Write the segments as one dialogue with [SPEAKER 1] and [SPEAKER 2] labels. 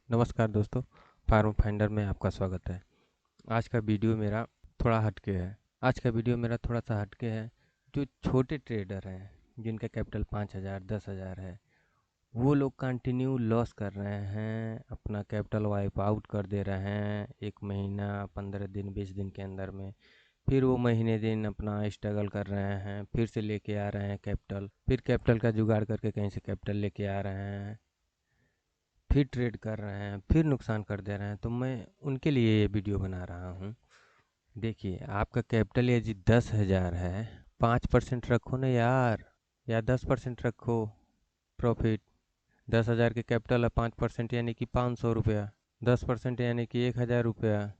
[SPEAKER 1] नमस्कार दोस्तों, farm finder में आपका स्वागत है। आज का वीडियो मेरा थोड़ा हटके है। थोड़ा सा हटके है। जो छोटे ट्रेडर हैं जिनका कैपिटल 5,000 10,000 है, वो लोग कंटिन्यू लॉस कर रहे हैं, अपना कैपिटल वाइप आउट कर दे रहे हैं 1 महीना 15 दिन 20 दिन के अंदर में। फिर वो महीने दिन अपना स्ट्रगल कर रहे हैं, फिर से लेके आ रहे हैं कैपिटल, फिर कैपिटल का जुगाड़ करके कहीं से कैपिटल लेके आ रहे हैं, फिर ट्रेड कर रहे हैं, फिर नुकसान कर दे रहे हैं। तो मैं उनके लिए ये वीडियो बना रहा हूँ। देखिए, आपका कैपिटल यदि 10,000 है, 5% रखो ना यार, या 10% रखो प्रॉफिट। 10,000 के कैपिटल है, 5% यानी कि 500 रुपया, 10% यानी कि 1,000 रुपया।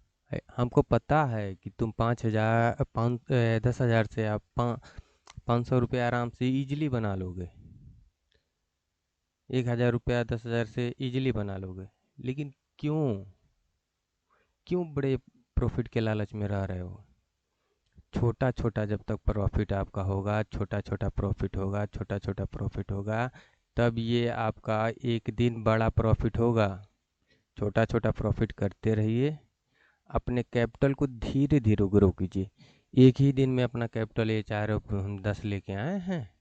[SPEAKER 1] हमको पता है कि तुम 10,000 से आप 500 रुपया आराम से इजीली बना लोगे। 1,000 रुपया 10,000 से इजीली बना लोगे, लेकिन क्यों क्यों बड़े प्रॉफिट के लालच में रह रहे हो? छोटा छोटा जब तक प्रॉफिट आपका होगा, छोटा छोटा प्रॉफिट होगा, तब ये आपका एक दिन बड़ा प्रॉफिट होगा। छोटा छोटा प्रॉफिट करते रहिए, अपने कैपिटल को धीरे धीरे ग्रो कीजिए। एक ही दिन में अपना कैपिटल ये 10 लेके आए हैं,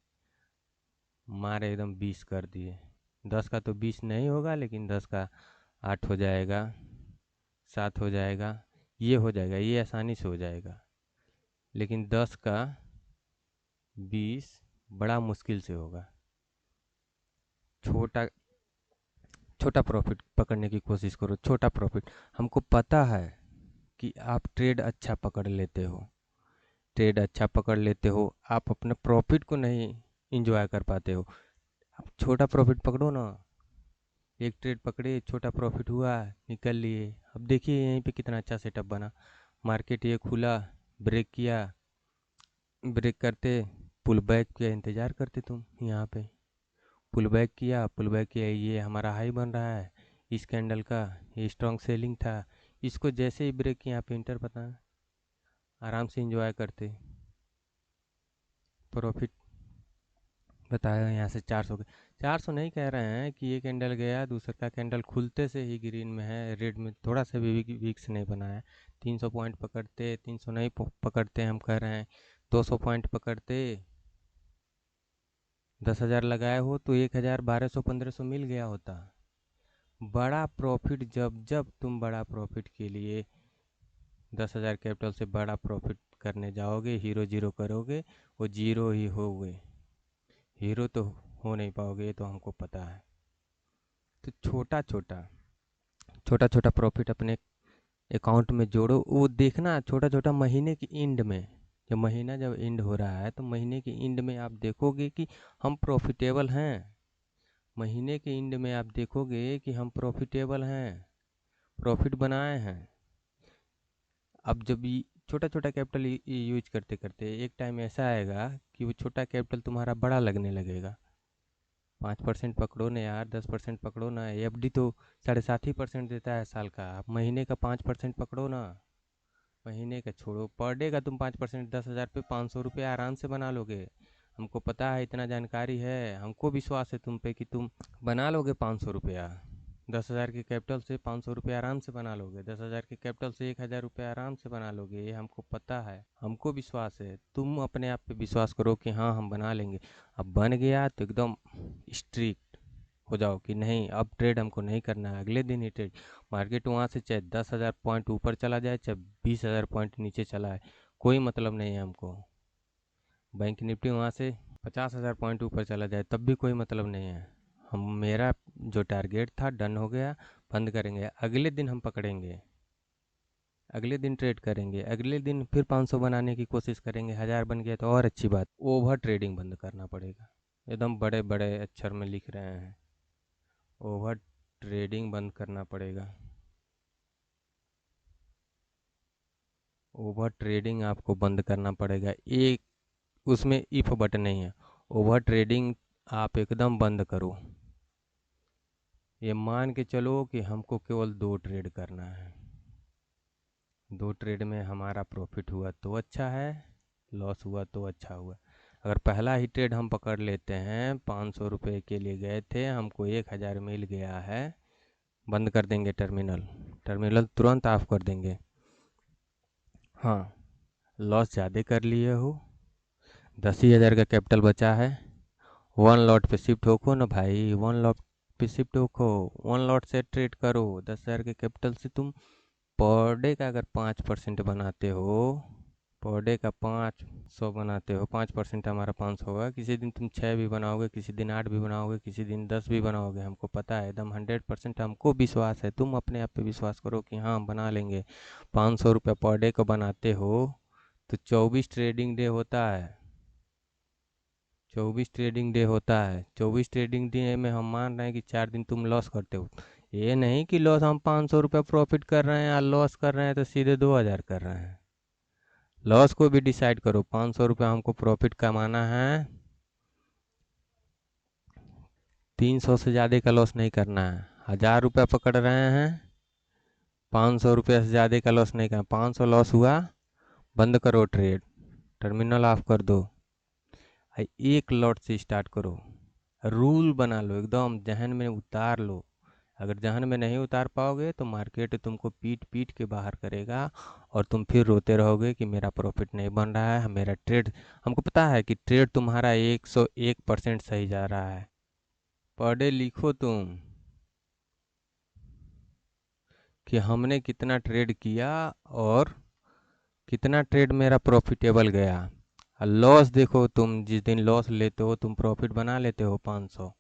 [SPEAKER 1] मारे एकदम 20 कर दिए। 10 का तो 20 नहीं होगा, लेकिन 10 का 8 हो जाएगा, 7 हो जाएगा, ये हो जाएगा, ये आसानी से हो जाएगा। लेकिन 10 का 20 बड़ा मुश्किल से होगा। छोटा छोटा प्रॉफिट पकड़ने की कोशिश करो, छोटा प्रॉफिट। हमको पता है कि आप ट्रेड अच्छा पकड़ लेते हो, आप अपने प्रॉफिट को नहीं इंजॉय कर पाते हो। आप छोटा प्रॉफिट पकड़ो ना। एक ट्रेड पकड़े, छोटा प्रॉफिट हुआ, निकल लिए। अब देखिए यहीं पे कितना अच्छा सेटअप बना। मार्केट ये खुला, ब्रेक किया, ब्रेक करते पुल बैक का इंतज़ार करते तुम यहाँ पे। पुल बैक किया, ये हमारा हाई बन रहा है इस कैंडल का, ये स्ट्रॉन्ग सेलिंग था। इसको जैसे ही ब्रेक किया, यहाँ पे इंटर पता, आराम से इंजॉय करते प्रॉफिट। बताया यहाँ से 400 के, 400 नहीं कह रहे हैं कि ये कैंडल गया, दूसरा कैंडल खुलते से ही ग्रीन में है, रेड में थोड़ा सा भी वीक्स नहीं बना है। 300 पॉइंट पकड़ते, 300 नहीं पकड़ते, हम कह रहे हैं 200 पॉइंट पकड़ते। 10,000 लगाए हो तो 1,000 1200 1500 मिल गया होता। बड़ा प्रॉफिट, जब जब तुम बड़ा प्रॉफिट के लिए 10,000 कैपिटल से बड़ा प्रॉफिट करने जाओगे, हीरो जीरो करोगे, वो जीरो ही होगे। हीरो तो हो नहीं पाओगे, ये तो हमको पता है। तो छोटा छोटा प्रॉफिट अपने अकाउंट में जोड़ो। वो देखना छोटा छोटा महीने की एंड में, जब एंड हो रहा है, तो महीने के एंड में आप देखोगे कि हम प्रॉफिटेबल हैं। महीने के एंड में आप देखोगे कि हम प्रॉफिटेबल हैं, प्रॉफिट बनाए हैं। अब जब छोटा छोटा कैपिटल यूज करते करते एक टाइम ऐसा आएगा कि वो छोटा कैपिटल तुम्हारा बड़ा लगने लगेगा। 5% पकड़ो ना यार, 10% पकड़ो ना। एफडी तो 7.5% देता है साल का, आप महीने का 5% पकड़ो ना। महीने का छोड़ो, पर डे का तुम 5%, 10,000 पे 500 रुपये आराम से बना लोगे। हमको पता है, इतना जानकारी है, हमको विश्वास है तुम पे कि तुम बना लोगे 500 रुपया। 10,000 के कैपिटल से 500 रुपये आराम से बना लोगे, 10,000 के कैपिटल से 1,000 रुपये आराम से बना लोगे। ये हमको पता है, हमको विश्वास है। तुम अपने आप पे विश्वास करो कि हाँ हम बना लेंगे। अब बन गया तो एकदम स्ट्रिक्ट हो जाओ कि नहीं, अब ट्रेड हमको नहीं करना है, अगले दिन ही ट्रेड। मार्केट वहाँ से चाहे 10,000 पॉइंट ऊपर चला जाए, चाहे 20,000 पॉइंट नीचे चला है, कोई मतलब नहीं है हमको। बैंक निफ्टी वहाँ से 50,000 पॉइंट ऊपर चला जाए, तब भी कोई मतलब नहीं है। हम, मेरा जो टारगेट था डन हो गया, बंद करेंगे, अगले दिन हम पकड़ेंगे, अगले दिन ट्रेड करेंगे, अगले दिन फिर 500 बनाने की कोशिश करेंगे। 1,000 बन गया तो और अच्छी बात। ओवर ट्रेडिंग बंद करना पड़ेगा, एकदम बड़े बड़े अक्षर में लिख रहे हैं, ओवर ट्रेडिंग बंद करना पड़ेगा। ओवर ट्रेडिंग आपको बंद करना पड़ेगा। एक उसमें इफ बटन नहीं है, ओवर ट्रेडिंग आप एकदम बंद करो। ये मान के चलो कि हमको केवल 2 ट्रेड करना है। 2 ट्रेड में हमारा प्रॉफिट हुआ तो अच्छा है, लॉस हुआ तो अच्छा हुआ। अगर पहला ही ट्रेड हम पकड़ लेते हैं, 500 रुपये के लिए गए थे, हमको 1,000 मिल गया है, बंद कर देंगे टर्मिनल तुरंत ऑफ कर देंगे। हाँ, लॉस ज़्यादा कर लिए हो, 10,000 का कैपिटल बचा है, 1 लॉट पे शिफ्ट होको ना भाई, 1 लॉट पे शिफ्ट होको, 1 लॉट से ट्रेड करो। 10,000 के कैपिटल से तुम पर डे का अगर 5% बनाते हो, पर डे का 500 बनाते हो, 5% हमारा 500 होगा। किसी दिन तुम 6 भी बनाओगे, किसी दिन 8 भी बनाओगे, किसी दिन 10 भी बनाओगे, हमको पता है, एकदम 100% हमको विश्वास है। तुम अपने आप पे विश्वास करो कि हाँ हम बना लेंगे। 500 रुपये पर डे को बनाते हो तो 24 ट्रेडिंग डे होता है, 24 ट्रेडिंग डे होता है। 24 ट्रेडिंग डे में हम मान रहे हैं कि 4 दिन तुम लॉस करते हो। ये नहीं कि लॉस हम 500 रुपये प्रॉफिट कर रहे हैं या लॉस कर रहे हैं तो सीधे 2,000 कर रहे हैं। लॉस को भी डिसाइड करो, 500 रुपये हमको प्रॉफिट कमाना है, 300 से ज़्यादा का लॉस नहीं करना है। 1,000 रुपये पकड़ रहे हैं, 500 रुपये से ज़्यादा का लॉस नहीं करना। 500 लॉस हुआ, बंद करो ट्रेड, टर्मिनल ऑफ कर दो, 1 लॉट से स्टार्ट करो। रूल बना लो, एकदम जहन में उतार लो। अगर जहन में नहीं उतार पाओगे तो मार्केट तुमको पीट पीट के बाहर करेगा और तुम फिर रोते रहोगे कि मेरा प्रॉफिट नहीं बन रहा है, मेरा ट्रेड। हमको पता है कि ट्रेड तुम्हारा 101% सही जा रहा है। पर डे लिखो तुम कि हमने कितना ट्रेड किया और कितना ट्रेड मेरा प्रॉफिटेबल गया। लॉस देखो, तुम जिस दिन लॉस लेते हो तुम प्रॉफिट बना लेते हो 500,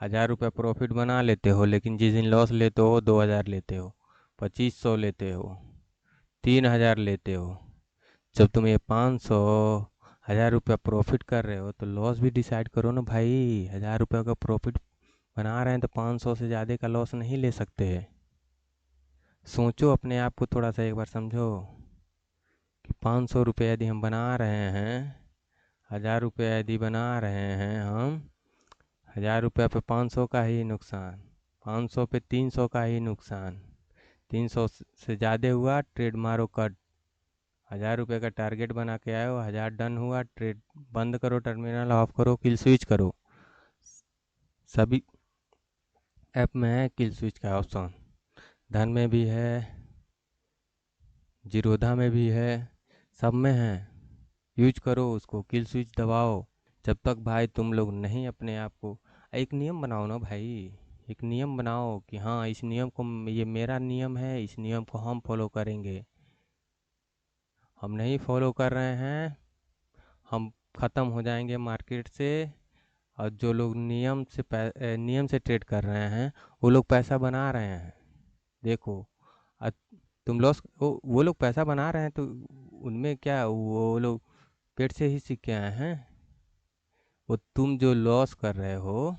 [SPEAKER 1] 1,000 रुपये प्रॉफिट बना लेते हो, लेकिन जिस दिन लॉस लेते हो 2,000 लेते हो, 2,500 लेते हो, 3,000 लेते हो। जब तुम ये 500, 1,000 रुपया प्रॉफिट कर रहे हो तो लॉस भी डिसाइड करो ना भाई। 1,000 रुपये का प्रॉफिट बना रहे हैं तो 500 से ज़्यादा का लॉस नहीं ले सकते। सोचो अपने आप को थोड़ा सा, एक बार समझो कि 500 रुपये यदि हम बना रहे हैं, 1,000 रुपये यदि बना रहे हैं हम, 1,000 रुपये पे 500 का ही नुकसान, 500 पे 300 का ही नुकसान, 300 से ज़्यादा हुआ ट्रेड मारो कट। 1,000 रुपये का टारगेट बना के आए हो, 1,000 डन हुआ, ट्रेड बंद करो, टर्मिनल ऑफ करो, किल स्विच करो। सभी ऐप में है किल स्विच का ऑप्शन, धन में भी है, जीरोधा में भी है, सब में है। यूज करो उसको, किल स्विच दबाओ। जब तक भाई तुम लोग नहीं अपने आप को, एक नियम बनाओ ना भाई, एक नियम बनाओ कि हाँ इस नियम को, ये मेरा नियम है, इस नियम को हम फॉलो करेंगे। हम नहीं फॉलो कर रहे हैं, हम ख़त्म हो जाएंगे मार्केट से। और जो लोग नियम से ट्रेड कर रहे हैं वो लोग पैसा बना रहे हैं। देखो, अ- तुम लॉस, वो लोग पैसा बना रहे हैं तो उनमें क्या, वो लोग पेट से ही सीख के आए हैं। वो तुम जो लॉस कर रहे हो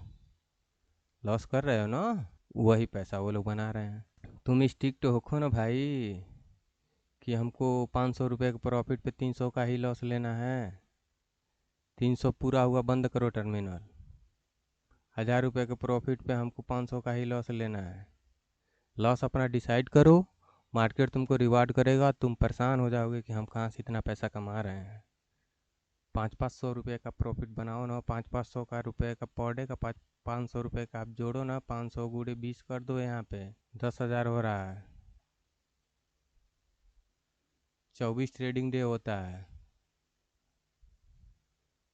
[SPEAKER 1] ना, वही पैसा वो लोग बना रहे हैं। तुम स्टिक होखो ना भाई कि हमको 500 रुपये के प्रॉफिट पे 300 का ही लॉस लेना है। 300 पूरा हुआ, बंद करो टर्मिनल। 1,000 रुपये के प्रॉफिट पे हमको 500 का ही लॉस लेना है। लॉस अपना डिसाइड करो, मार्केट तुमको रिवार्ड करेगा। तुम परेशान हो जाओगे कि हम कहाँ से इतना पैसा कमा रहे हैं। 500-500 रुपये का प्रॉफिट बनाओ ना, 500-500 का रुपये का पर डे का 500 रुपये का आप जोड़ो ना, 500 गुड़े 20 कर दो, यहाँ पे 10,000 हो रहा है। 24 ट्रेडिंग डे होता है,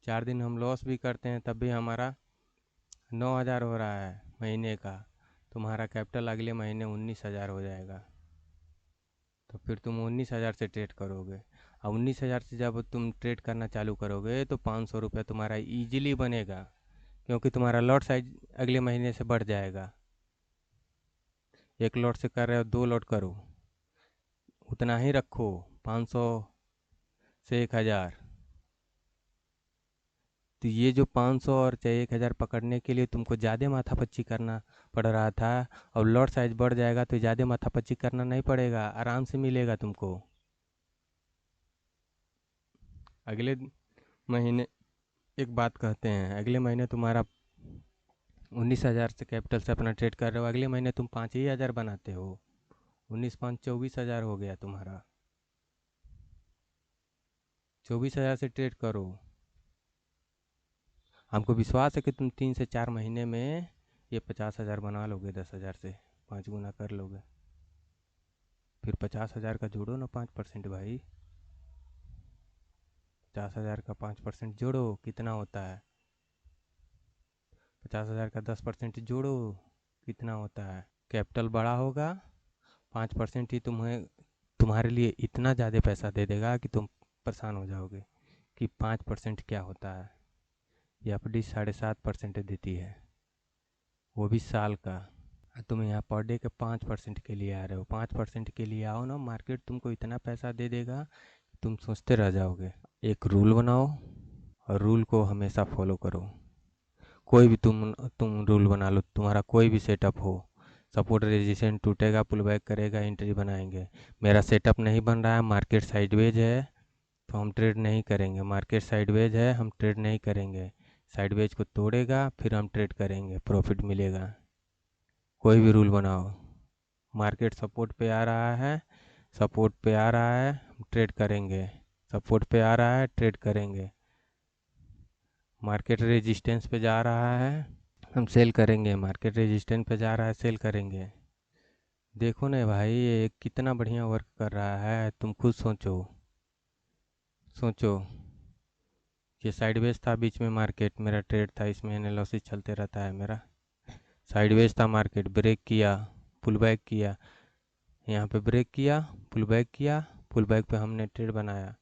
[SPEAKER 1] 4 दिन हम लॉस भी करते हैं तब भी हमारा 9,000 हो रहा है महीने का। तुम्हारा कैपिटल अगले महीने 19,000 हो जाएगा। तो फिर तुम 19,000 से ट्रेड करोगे, और 19,000 से जब तुम ट्रेड करना चालू करोगे तो 500 रुपये तुम्हारा ईजिली बनेगा, क्योंकि तुम्हारा लॉट साइज अगले महीने से बढ़ जाएगा। 1 लॉट से कर रहे हो, 2 लॉट करो, उतना ही रखो, 500 से 1,000। तो ये जो 500 और चाहे 1,000 पकड़ने के लिए तुमको ज़्यादा माथापच्ची करना पड़ रहा था, और लॉट साइज बढ़ जाएगा तो ज़्यादा माथापच्ची करना नहीं पड़ेगा, आराम से मिलेगा तुमको। अगले महीने, एक बात कहते हैं, अगले महीने तुम्हारा 19,000 से कैपिटल से अपना ट्रेड कर रहे हो, अगले महीने तुम 5,000 बनाते हो, 19 5 24,000 हो गया तुम्हारा। 24,000 से ट्रेड करो। हमको विश्वास है कि तुम 3 से 4 महीने में ये 50,000 बना लोगे 10,000 से। 5 गुना कर लोगे, फिर 50,000 का जोड़ो ना 5% भाई। 50,000 का 5% जोड़ो, कितना होता है? 50,000 का 10% जोड़ो, कितना होता है? कैपिटल बड़ा होगा, 5% ही तुम्हारे लिए इतना ज़्यादा पैसा दे देगा कि तुम परेशान हो जाओगे कि 5% क्या होता है। ये एफडी 7.5% देती है, वो भी साल का। तुम यहाँ पर डे के 5% के लिए आ रहे हो, 5% के लिए आओ ना, मार्केट तुमको इतना पैसा दे देगा तुम सोचते रह जाओगे। एक रूल बनाओ और रूल को हमेशा फॉलो करो। कोई भी तुम रूल बना लो, तुम्हारा कोई भी सेटअप हो, सपोर्ट रेजिस्टेंस टूटेगा, पुल बैक करेगा, एंट्री बनाएंगे। मेरा सेटअप नहीं बन रहा है, मार्केट साइडवेज है तो हम ट्रेड नहीं करेंगे। मार्केट साइडवेज है, हम ट्रेड नहीं करेंगे। साइडवेज को तोड़ेगा फिर हम ट्रेड करेंगे, प्रॉफिट मिलेगा। कोई भी रूल बनाओ, मार्केट सपोर्ट पे आ रहा है, सपोर्ट पे आ रहा है हम ट्रेड करेंगे, सपोर्ट पे आ रहा है ट्रेड करेंगे। मार्केट रेजिस्टेंस पे जा रहा है हम सेल करेंगे, मार्केट रेजिस्टेंस पे जा रहा है सेल करेंगे। देखो ना भाई, ये कितना बढ़िया वर्क कर रहा है, तुम खुद सोचो। सोचो, ये साइडवेज था बीच में, मार्केट मेरा ट्रेड था, इसमें एनालिसिस चलते रहता है मेरा। साइडवेज था मार्केट, ब्रेक किया, पुल बैक किया, यहाँ पे ब्रेक किया, पुल बैक किया, पुल बैक पे हमने ट्रेड बनाया।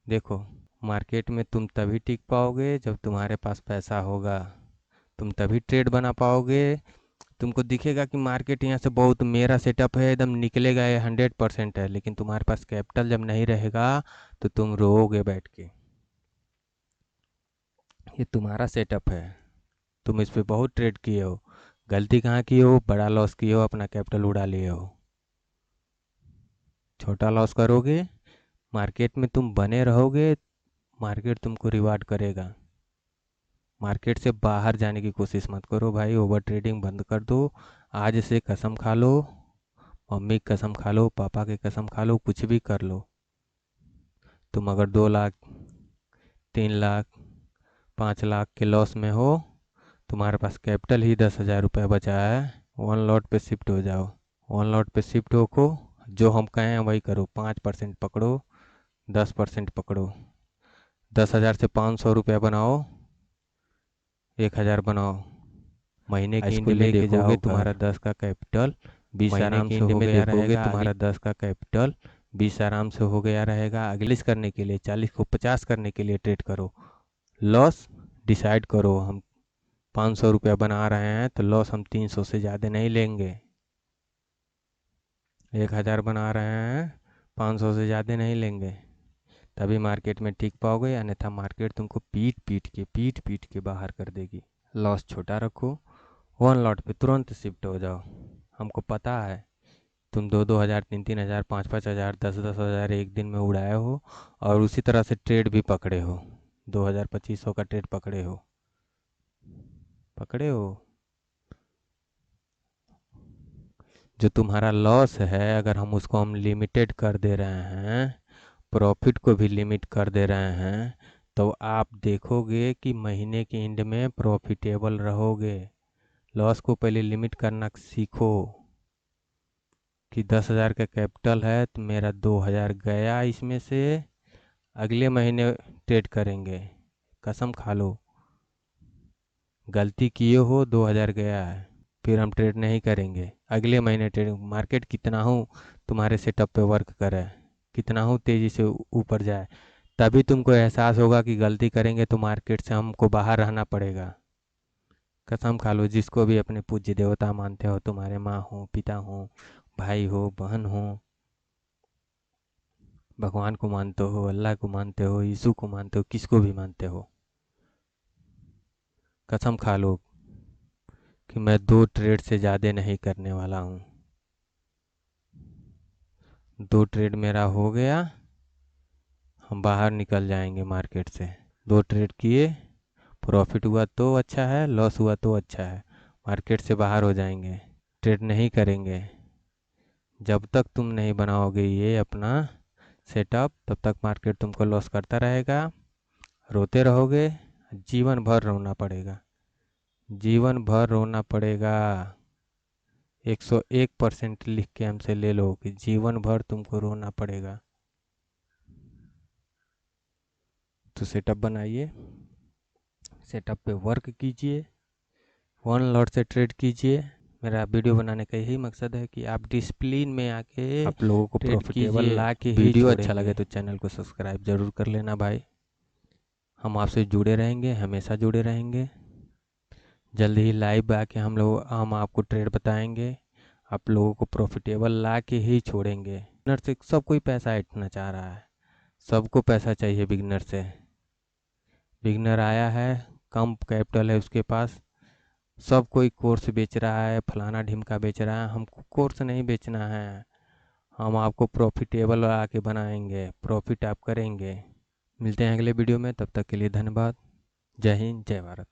[SPEAKER 1] देखो, मार्केट में तुम तभी टिक पाओगे जब तुम्हारे पास पैसा होगा, तुम तभी ट्रेड बना पाओगे। तुमको दिखेगा कि मार्केट यहाँ से बहुत, मेरा सेटअप है एकदम निकलेगा, ये 100% है, लेकिन तुम्हारे पास कैपिटल जब नहीं रहेगा तो तुम रोओगे बैठ के। ये तुम्हारा सेटअप है, तुम इस पे बहुत ट्रेड किए हो, गलती कहाँ की हो? बड़ा लॉस किए हो, अपना कैपिटल उड़ा लिए हो। छोटा लॉस करोगे, मार्केट में तुम बने रहोगे, मार्केट तुमको रिवार्ड करेगा। मार्केट से बाहर जाने की कोशिश मत करो भाई, ओवर ट्रेडिंग बंद कर दो। आज से कसम खा लो, मम्मी की कसम खा लो, पापा की कसम खा लो, कुछ भी कर लो। तुम अगर 2 लाख, 3 लाख, 5 लाख के लॉस में हो, तुम्हारे पास कैपिटल ही 10,000 रुपये बचा है, वन लॉट पे शिफ्ट हो जाओ। वन लॉट पे शिफ्ट हो, जो हम कहें वही करो। 5% पकड़ो, 10% पकड़ो। 10,000 से 500 रुपया बनाओ, 1,000 बनाओ। महीने की एंड में देखोगे तुम्हारा 10 का कैपिटल 20 आराम से हो गया रहेगा। तुम्हारा 10 का कैपिटल 20 आराम से हो गया रहेगा। अगले करने के लिए 40 को 50 करने के लिए ट्रेड करो। लॉस डिसाइड करो, हम 500 रुपया बना रहे हैं तो लॉस हम 300 से ज़्यादा नहीं लेंगे। 1,000 बना रहे हैं, 500 से ज़्यादा नहीं लेंगे, तभी मार्केट में टिक पाओगे, अन्यथा मार्केट तुमको पीट पीट के बाहर कर देगी। लॉस छोटा रखो, वन लॉट पे तुरंत शिफ्ट हो जाओ। हमको पता है तुम 2-2 हज़ार, 3-3 हज़ार, 5-5 हज़ार, 10-10 हज़ार एक दिन में उड़ाए हो, और उसी तरह से ट्रेड भी पकड़े हो। 2,000-2,500 का ट्रेड पकड़े हो। जो तुम्हारा लॉस है, अगर हम लिमिटेड कर दे रहे हैं, प्रॉफिट को भी लिमिट कर दे रहे हैं, तो आप देखोगे कि महीने के एंड में प्रॉफिटेबल रहोगे। लॉस को पहले लिमिट करना सीखो कि 10,000 का कैपिटल है तो मेरा 2,000 गया, इसमें से अगले महीने ट्रेड करेंगे। कसम खा लो, गलती किए हो, 2,000 गया है, फिर हम ट्रेड नहीं करेंगे। अगले महीने ट्रेड, मार्केट कितना हो तुम्हारे सेटअप पे वर्क करे, कितना हो तेज़ी से ऊपर जाए, तभी तुमको एहसास होगा कि गलती करेंगे तो मार्केट से हमको बाहर रहना पड़ेगा। कसम खा लो, जिसको भी अपने पूज्य देवता मानते हो, तुम्हारे माँ हो, पिता हो, भाई हो, बहन हो, भगवान को मानते हो, अल्लाह को मानते हो, यीशु को मानते हो, किसको भी मानते हो, कसम खा लो कि मैं 2 ट्रेड से ज़्यादा नहीं करने वाला हूँ। 2 ट्रेड मेरा हो गया, हम बाहर निकल जाएंगे मार्केट से। 2 ट्रेड किए, प्रॉफिट हुआ तो अच्छा है, लॉस हुआ तो अच्छा है, मार्केट से बाहर हो जाएंगे, ट्रेड नहीं करेंगे। जब तक तुम नहीं बनाओगे ये अपना सेटअप, तब तक मार्केट तुमको लॉस करता रहेगा, रोते रहोगे, जीवन भर रोना पड़ेगा, जीवन भर रोना पड़ेगा। 101% लिख के हमसे ले लो कि जीवन भर तुमको रोना पड़ेगा। तो सेटअप बनाइए, सेटअप पे वर्क कीजिए, वन लॉट से ट्रेड कीजिए। मेरा वीडियो बनाने का यही मकसद है कि आप डिसिप्लिन में आके आप लोगों को प्रॉफिटेबल ला के ही वीडियो अच्छा लगे तो चैनल को सब्सक्राइब जरूर कर लेना भाई। हम आपसे जुड़े रहेंगे, हमेशा जुड़े रहेंगे। जल्द ही लाइव आके हम आपको ट्रेड बताएंगे, आप लोगों को प्रॉफिटेबल ला के ही छोड़ेंगे। बिगनर से सब कोई पैसा ऐंठना चाह रहा है, सबको पैसा चाहिए बिगनर से। बिगनर आया है, कम कैपिटल है उसके पास, सब कोई कोर्स बेच रहा है, फलाना ढिमका बेच रहा है। हमको कोर्स नहीं बेचना है, हम आपको प्रॉफिटेबल आके बनाएंगे, प्रॉफिट आप करेंगे। मिलते हैं अगले वीडियो में, तब तक के लिए धन्यवाद। जय हिंद, जय भारत।